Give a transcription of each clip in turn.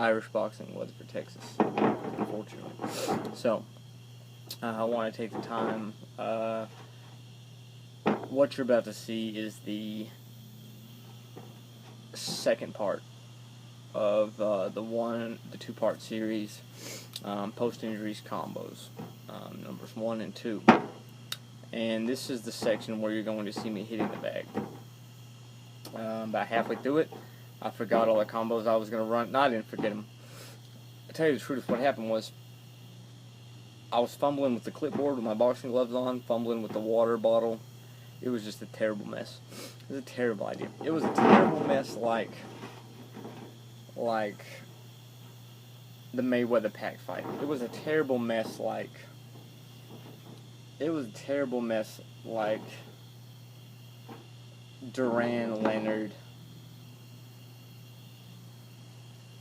Irish boxing, Weatherford, Texas, unfortunately. So, I want to take the time. What you're about to see is the second part of the two-part series, post-injuries combos, numbers 1 and 2. And this is the section where you're going to see me hitting the bag. About halfway through it, I forgot all the combos I was going to run. No, I didn't forget them. To tell you the truth, what happened was I was fumbling with the clipboard with my boxing gloves on, fumbling with the water bottle. It was just a terrible mess. It was a terrible idea. It was a terrible mess like the Mayweather-Pac fight. It was a terrible mess like Duran, Leonard.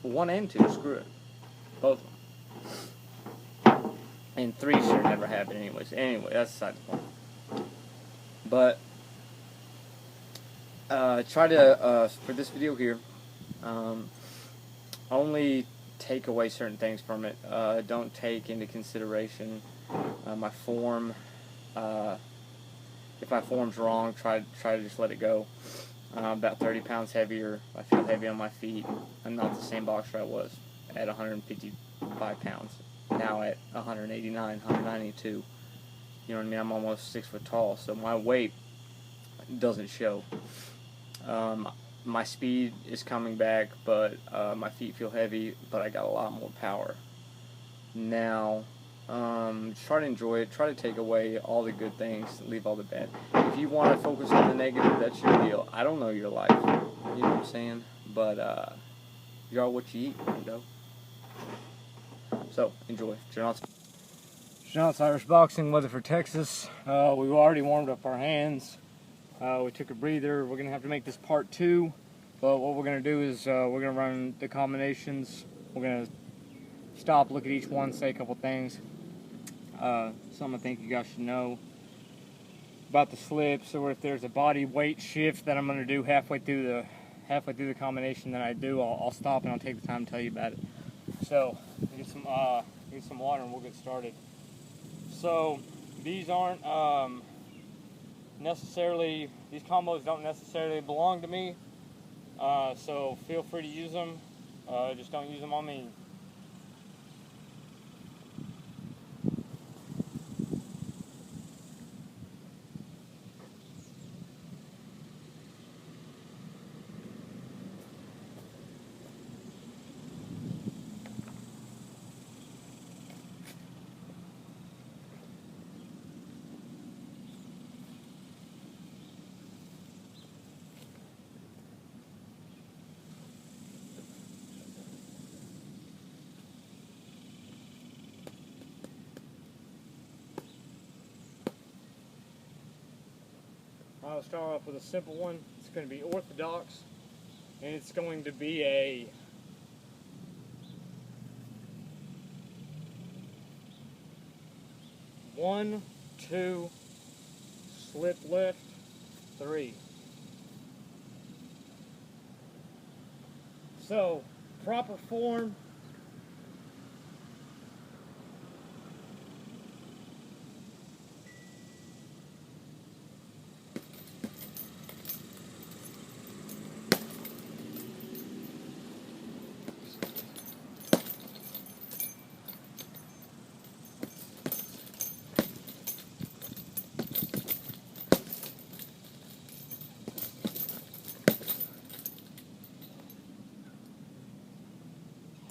1 and 2, screw it. Both of them. And 3 should never happen anyways. Anyway, that's aside the point. But, try to, for this video here, only take away certain things from it. Don't take into consideration my form. If my form's wrong, try to just let it go. About 30 pounds heavier. I feel heavy on my feet. I'm not the same boxer I was at 155 pounds. Now at 189, 192. You know what I mean? I'm almost 6 foot tall, so my weight doesn't show. My speed is coming back, but my feet feel heavy, but I got a lot more power. Now, try to enjoy it. Try to take away all the good things, leave all the bad. If you want to focus on the negative, that's your deal. I don't know your life, you know what I'm saying? But you are what you eat, you know? So, enjoy. John's Irish Boxing, Weatherford, Texas. We've already warmed up our hands. We took a breather. We're going to have to make this part 2. But what we're going to do is we're going to run the combinations. We're going to stop, look at each one, say a couple things. Something I think you guys should know about the slips, or if there's a body weight shift that I'm going to do halfway through the combination that I do, I'll stop and I'll take the time to tell you about it. So, get some water and we'll get started. So, these aren't these combos don't necessarily belong to me, so feel free to use them, just don't use them on me. I'll start off with a simple one. It's going to be orthodox, and it's going to be a one, two, slip left, 3. So, proper form.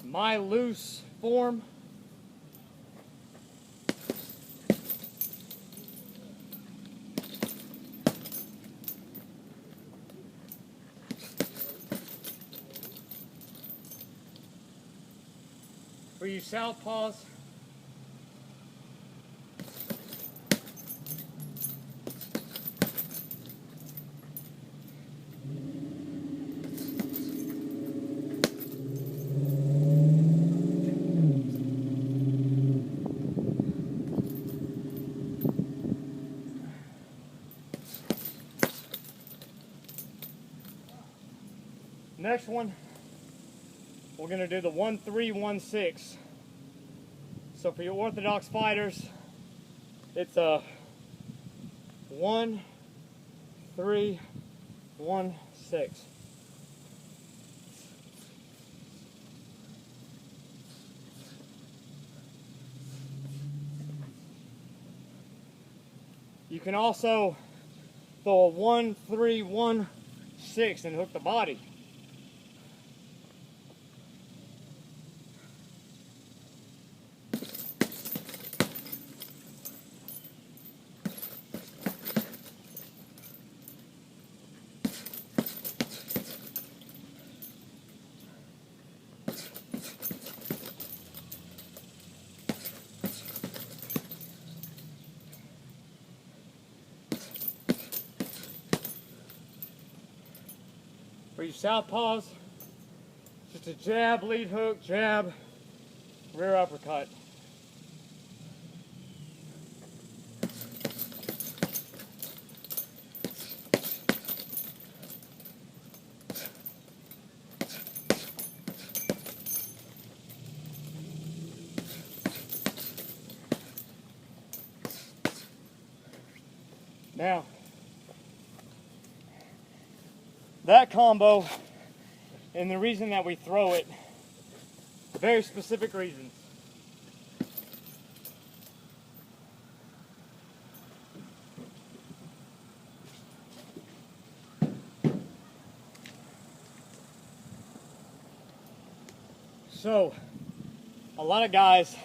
My loose form. For you southpaws, next one, we're going to do the 1-3-1-6. So for your orthodox fighters, it's a 1-3-1-6. You can also throw a 1-3-1-6 and hook the body. For your southpaws, just a jab, lead hook, jab, rear uppercut. Now, that combo, and the reason that we throw it, very specific reasons. So, a lot of guys,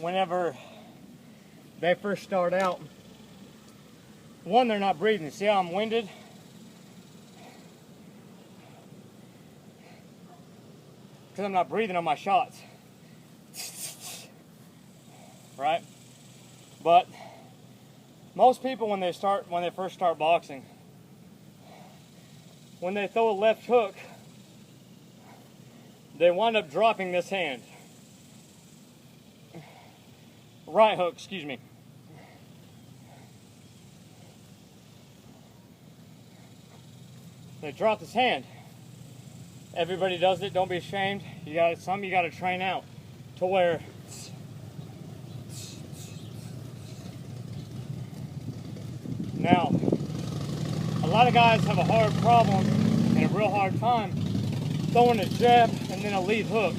whenever they first start out, one, they're not breathing. See how I'm winded? Because I'm not breathing on my shots. Right? But most people when they first start boxing, when they throw a left hook, they wind up dropping this hand. Right hook, excuse me. They drop this hand. Everybody does it, don't be ashamed. Some you gotta train out to where now a lot of guys have a hard problem and a real hard time throwing a jab and then a lead hook.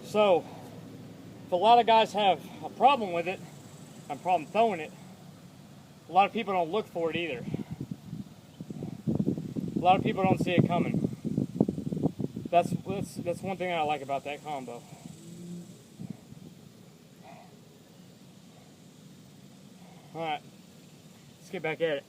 So if a lot of guys have a problem with it, a problem throwing it, a lot of people don't look for it either. A lot of people don't see it coming. That's one thing I like about that combo. Alright, let's get back at it.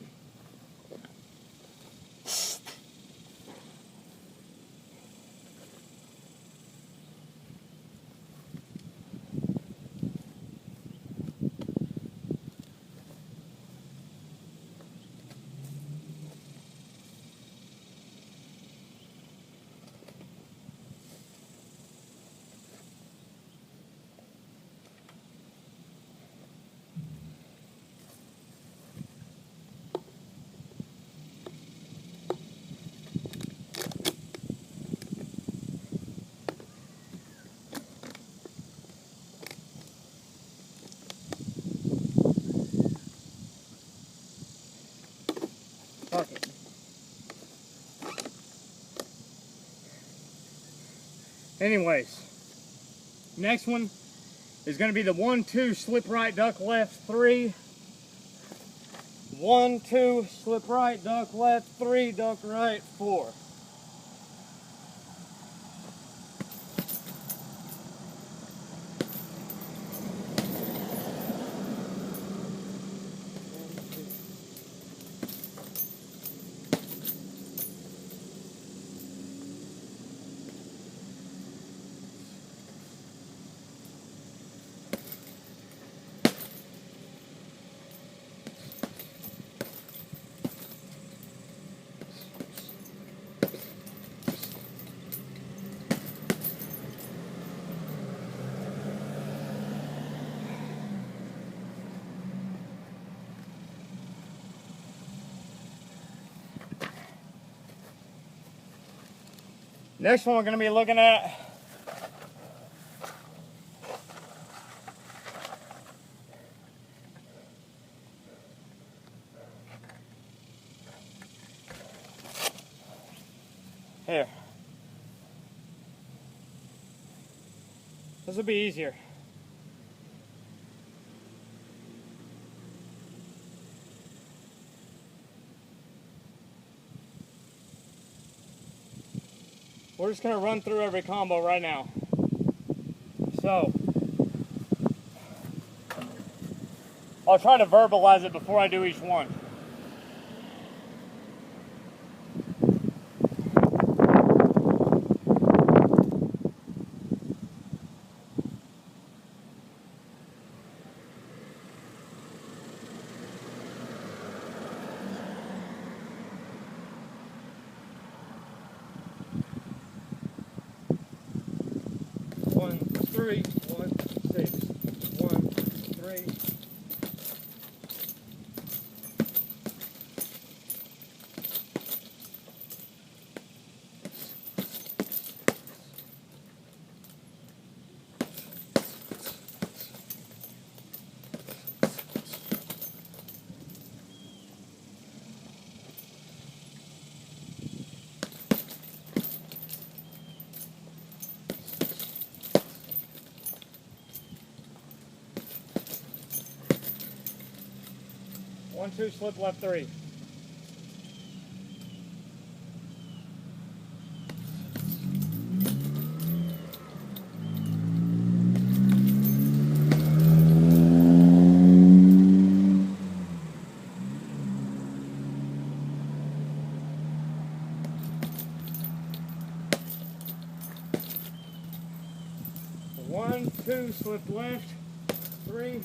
Fuck it. Anyways, next one is going to be the 1-2 slip right, duck left, 3. 1-2 slip right, duck left, 3, duck right, 4. Next one we're going to be looking at here. This will be easier. We're just going to run through every combo right now. So, I'll try to verbalize it before I do each one. One, three, 1, 6, 1, 3. One, two, slip left, 3. One, two, slip left, 3.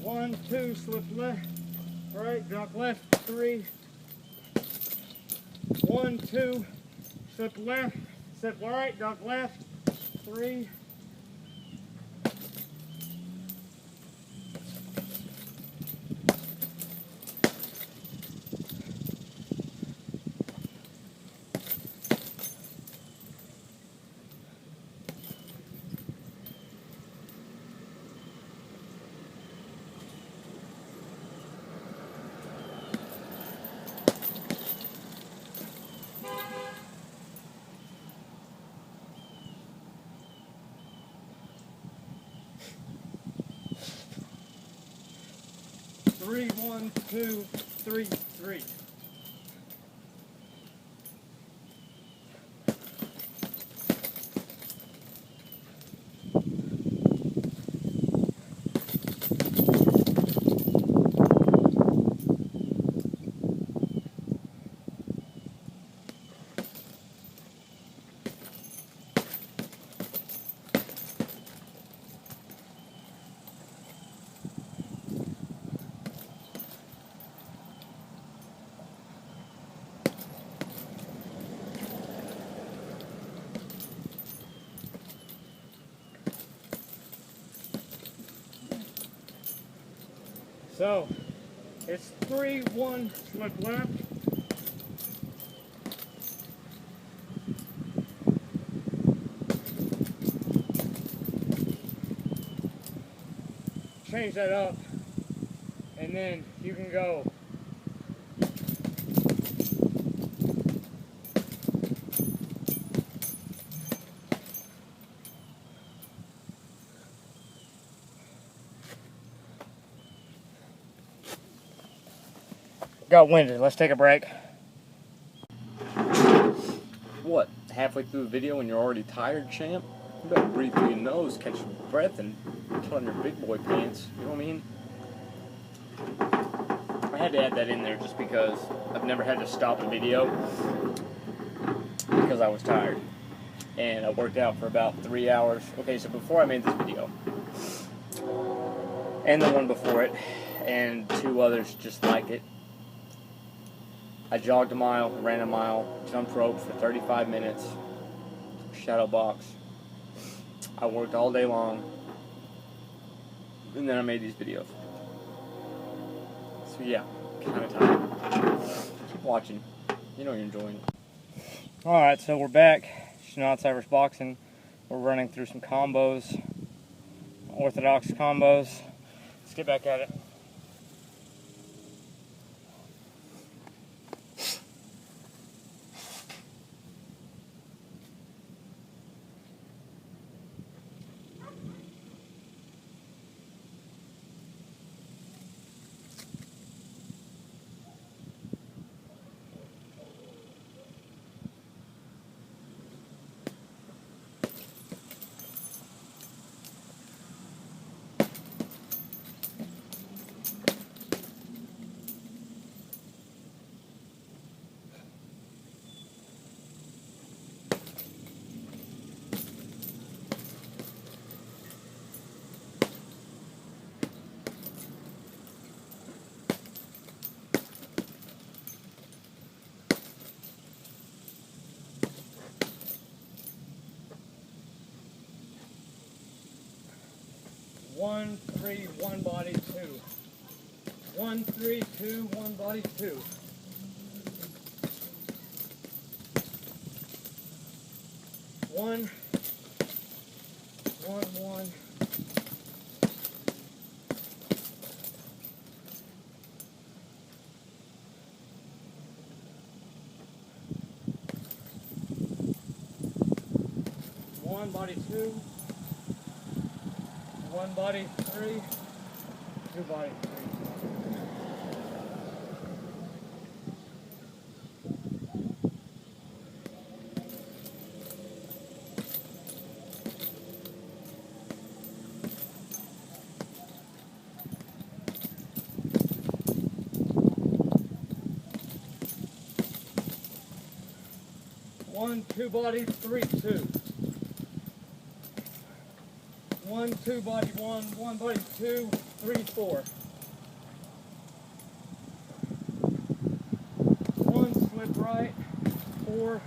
1, 2, slip left, right, drop left, 3. 1, 2, slip left, step right, drop left, 3. Three, 1, 2, 3, 3. So, it's 3, 1, slip left. Change that up, and then you can go got winded. Let's take a break. What? Halfway through the video and you're already tired, champ? You better breathe through your nose, catch your breath, and put on your big boy pants. You know what I mean? I had to add that in there just because I've never had to stop a video because I was tired. And I worked out for about 3 hours. Okay, so before I made this video, and the one before it, and 2 others just like it, I jogged a mile, ran a mile, jumped rope for 35 minutes, shadow box. I worked all day long, and then I made these videos. So yeah, kind of tired. Keep watching. You know you're enjoying it. Alright, so we're back. Schnauze Irish Boxing. We're running through some combos, orthodox combos. Let's get back at it. One, three, one body, two. 1, 3, 2, one body, two. One, one, one. One body, two. One body, three. Two body, three. One, two body, three, two. One, two body, one body, two, three, four. One, slip right, four.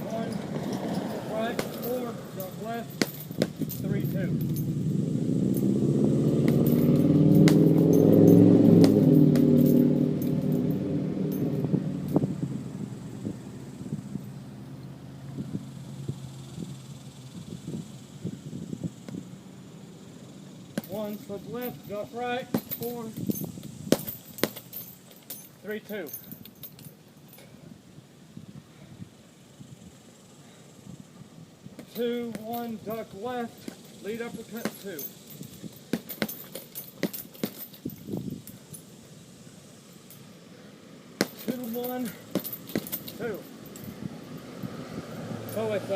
One, slip right, four, jump left, 3, 2. One, slip left, jump right, 4, 3, 2. Two, one, duck left, lead uppercut, 2. Two, one, two. So it's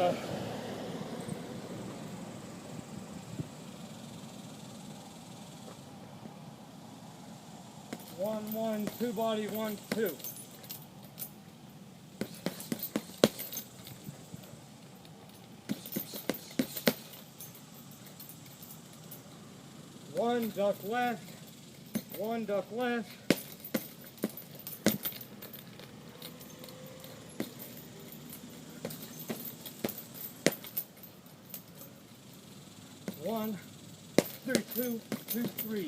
one, one, two body, 1, 2. One, duck left, one, duck left. One, 3, 2, 2, 3.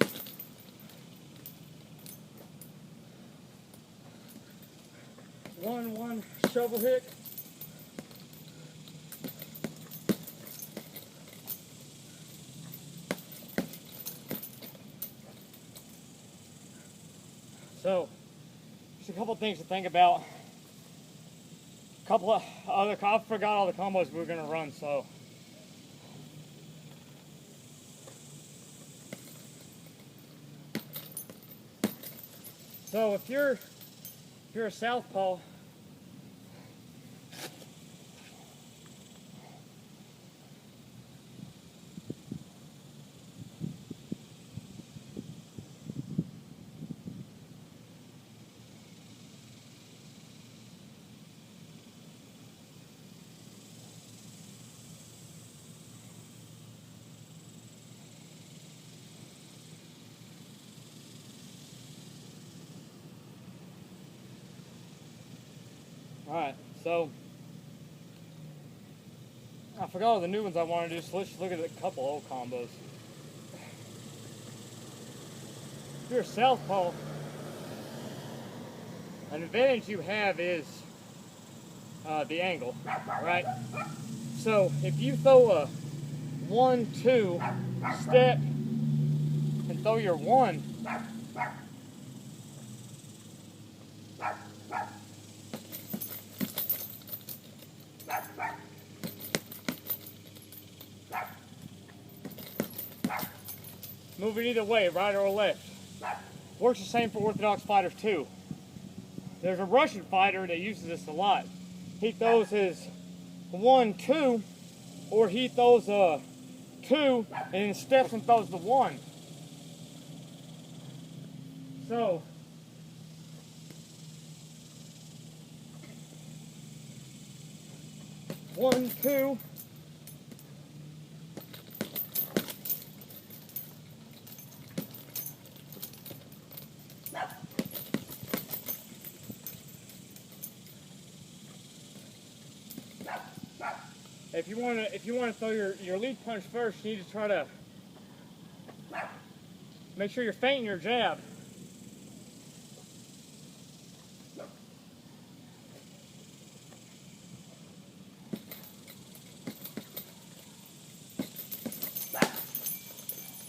One, shovel hit. So, just a couple things to think about. I forgot all the combos we were going to run, so. So if you're a southpaw, alright, so I forgot all the new ones I want to do, so let's just look at a couple old combos. If you're a southpaw, an advantage you have is the angle, right? So if you throw a 1-2 step and throw your 1, move it either way, right or left. Works the same for orthodox fighters too. There's a Russian fighter that uses this a lot. He throws his 1-2, or he throws a 2 and then steps and throws the 1. So one, 2. If you want to throw your lead punch first, you need to try to make sure you're feinting your jab.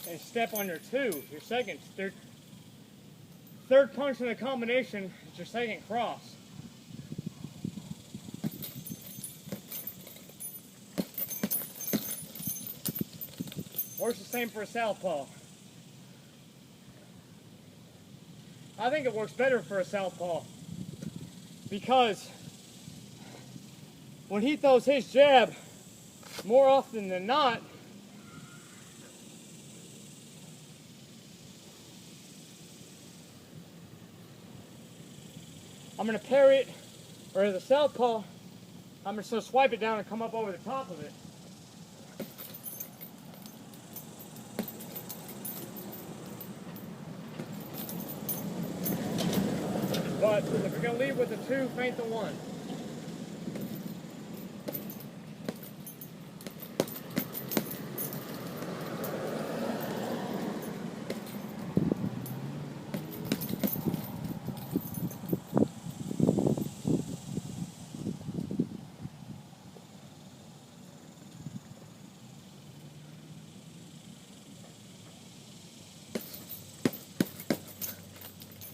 And step on your 2, your second, third punch in the combination is your second cross. Works the same for a southpaw. I think it works better for a southpaw because when he throws his jab, more often than not, I'm going to parry it, or as a southpaw, I'm just going to swipe it down and come up over the top of it. But if you're going to lead with the 2, feint the 1.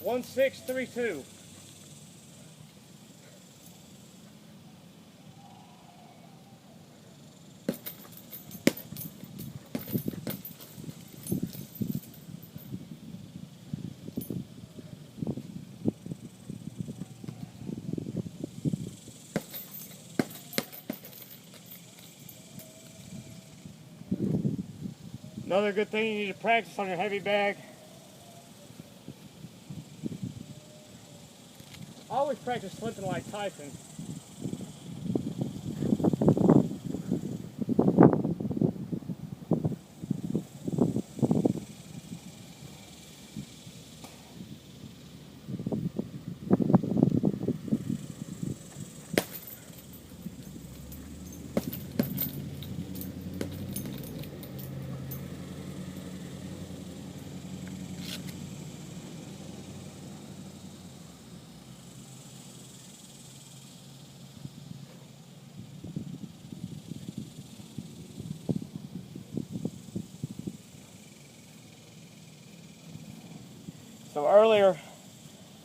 One, 6, 3, 2. Another good thing you need to practice on your heavy bag. I always practice slipping like Tyson. So earlier,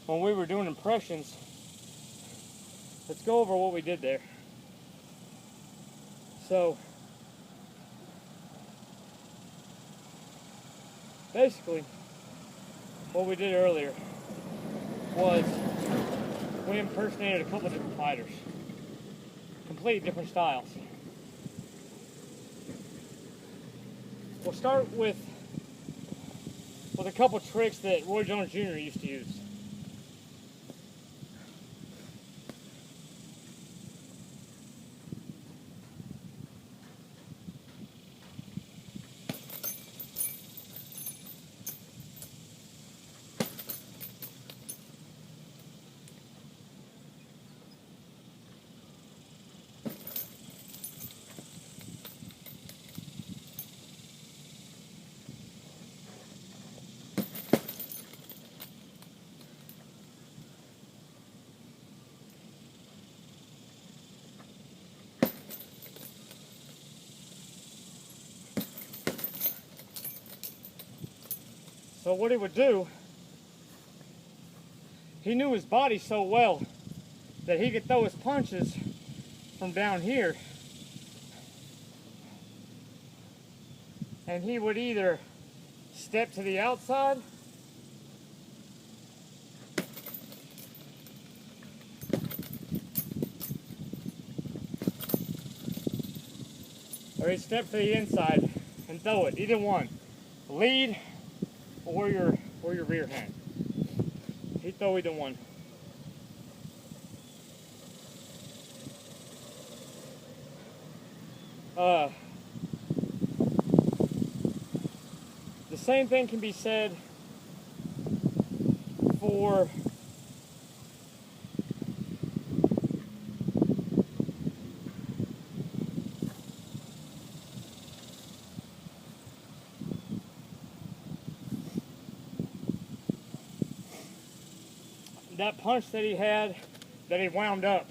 when we were doing impressions, let's go over what we did there. So, basically, what we did earlier was we impersonated a couple of different fighters. Completely different styles. We'll start with a couple tricks that Roy Jones Jr. used to use. So what he would do, he knew his body so well that he could throw his punches from down here. And he would either step to the outside or he'd step to the inside and throw it. Either one. Lead or your rear hand. He'd throw either one. The same thing can be said for that punch that he had that he wound up.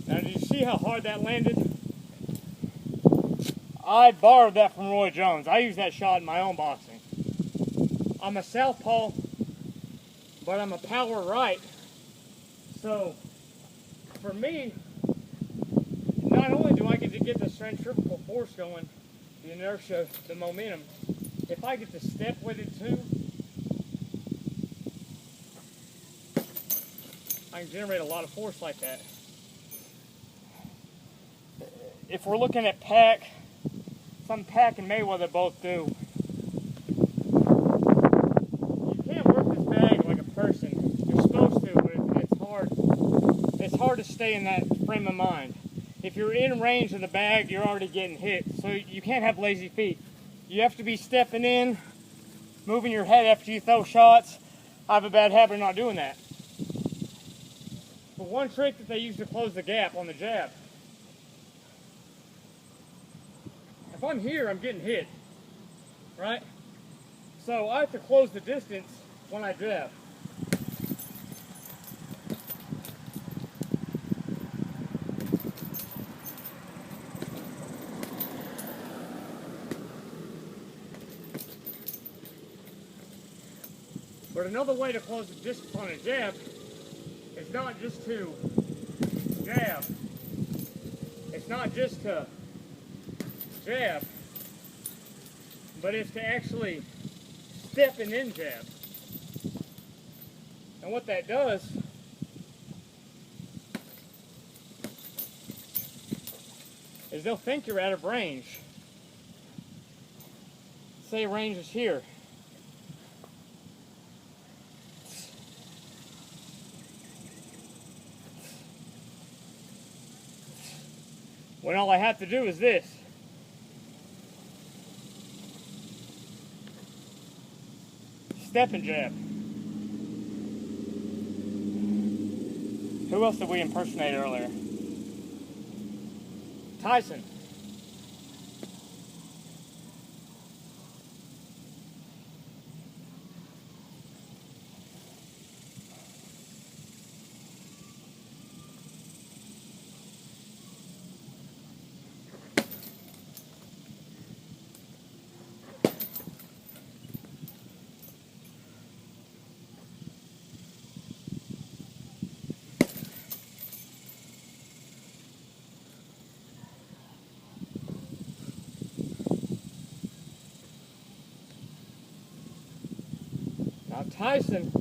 Now, did you see how hard that landed? I borrowed that from Roy Jones. I use that shot in my own boxing. I'm a southpaw, but I'm a power right. So, for me, not only do I get to get the centrifugal force going, the inertia, the momentum, if I get to step with it too, I can generate a lot of force like that. If we're looking at Pac, something Pac and Mayweather both do, it's hard to stay in that frame of mind. If you're in range of the bag, you're already getting hit. So you can't have lazy feet. You have to be stepping in, moving your head after you throw shots. I have a bad habit of not doing that. But one trick that they use to close the gap on the jab. If I'm here, I'm getting hit, right? So I have to close the distance when I jab. But another way to close the distance on a jab is not just to jab. It's not just to jab, but it's to actually step and then jab. And what that does is they'll think you're out of range. Say range is here. When all I have to do is this. Step and jab. Who else did we impersonate earlier? Tyson. Now Tyson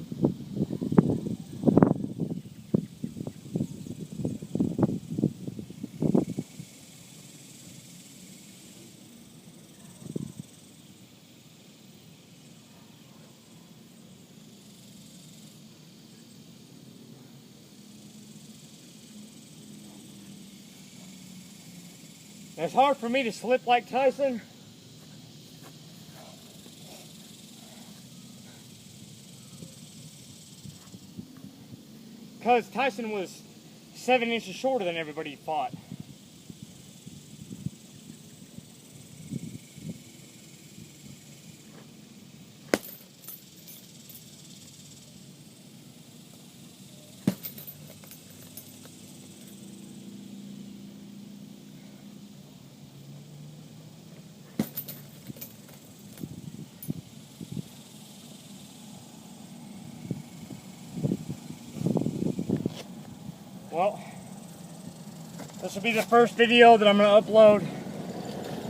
it's hard for me to slip like Tyson. Because Tyson was 7 inches shorter than everybody he fought. This will be the first video that I'm going to upload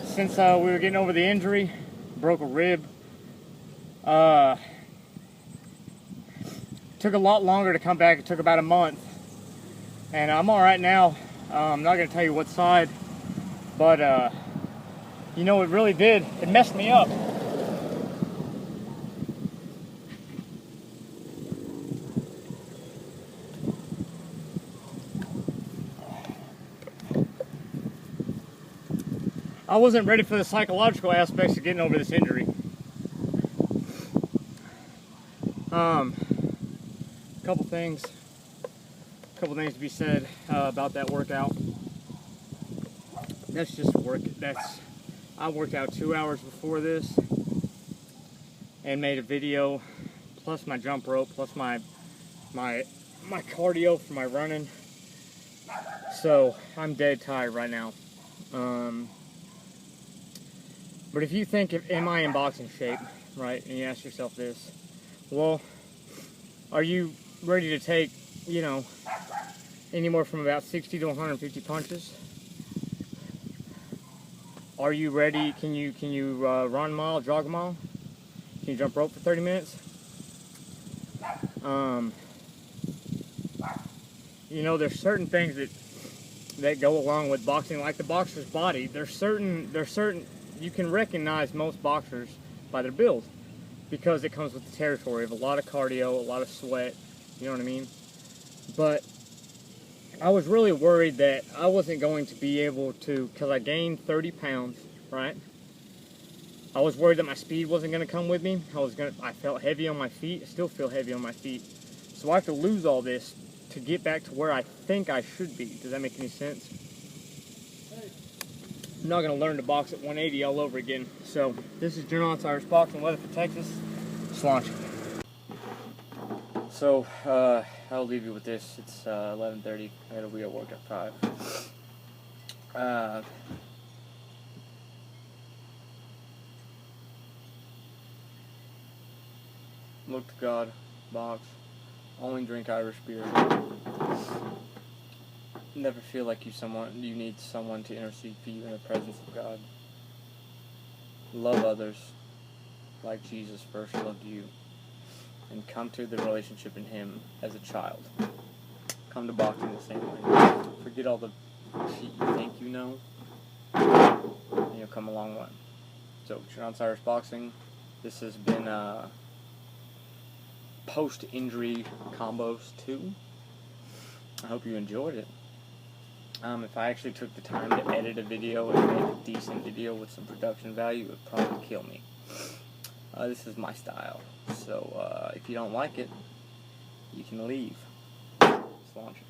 since we were getting over the injury. Broke a rib. Took a lot longer to come back. It took about a month. And I'm alright now. I'm not going to tell you what side. But, you know, it really did. It messed me up. I wasn't ready for the psychological aspects of getting over this injury. Couple things to be said about that workout. That's just work. I worked out 2 hours before this and made a video, plus my jump rope, plus my cardio for my running. So I'm dead tired right now. But if you think, am I in boxing shape, right, and you ask yourself this, well, are you ready to take, you know, anywhere from about 60 to 150 punches? Are you ready? Can you run a mile, jog a mile? Can you jump rope for 30 minutes? You know, there's certain things that go along with boxing, like the boxer's body. There's certain you can recognize most boxers by their build because it comes with the territory of a lot of cardio, a lot of sweat, you know what I mean? But I was really worried that I wasn't going to be able to, because I gained 30 pounds, right? I was worried that my speed wasn't going to come with me. I felt heavy on my feet. I still feel heavy on my feet. So I have to lose all this to get back to where I think I should be. Does that make any sense? I'm not going to learn to box at 180 all over again. So this is John's Irish Boxing, Weatherford, Texas. Let's launch. So I'll leave you with this. It's 11:30. We got work at 5. Look to God. Box. Only drink Irish beer. Never feel like you need someone to intercede for you in the presence of God. Love others like Jesus first loved you. And come to the relationship in Him as a child. Come to boxing the same way. Forget all the shit you think you know, and you'll come a long way. So, John's Irish Boxing. This has been post-injury combos 2. I hope you enjoyed it. If I actually took the time to edit a video and make a decent video with some production value, it would probably kill me. This is my style. So if you don't like it, you can leave. Let's launch it.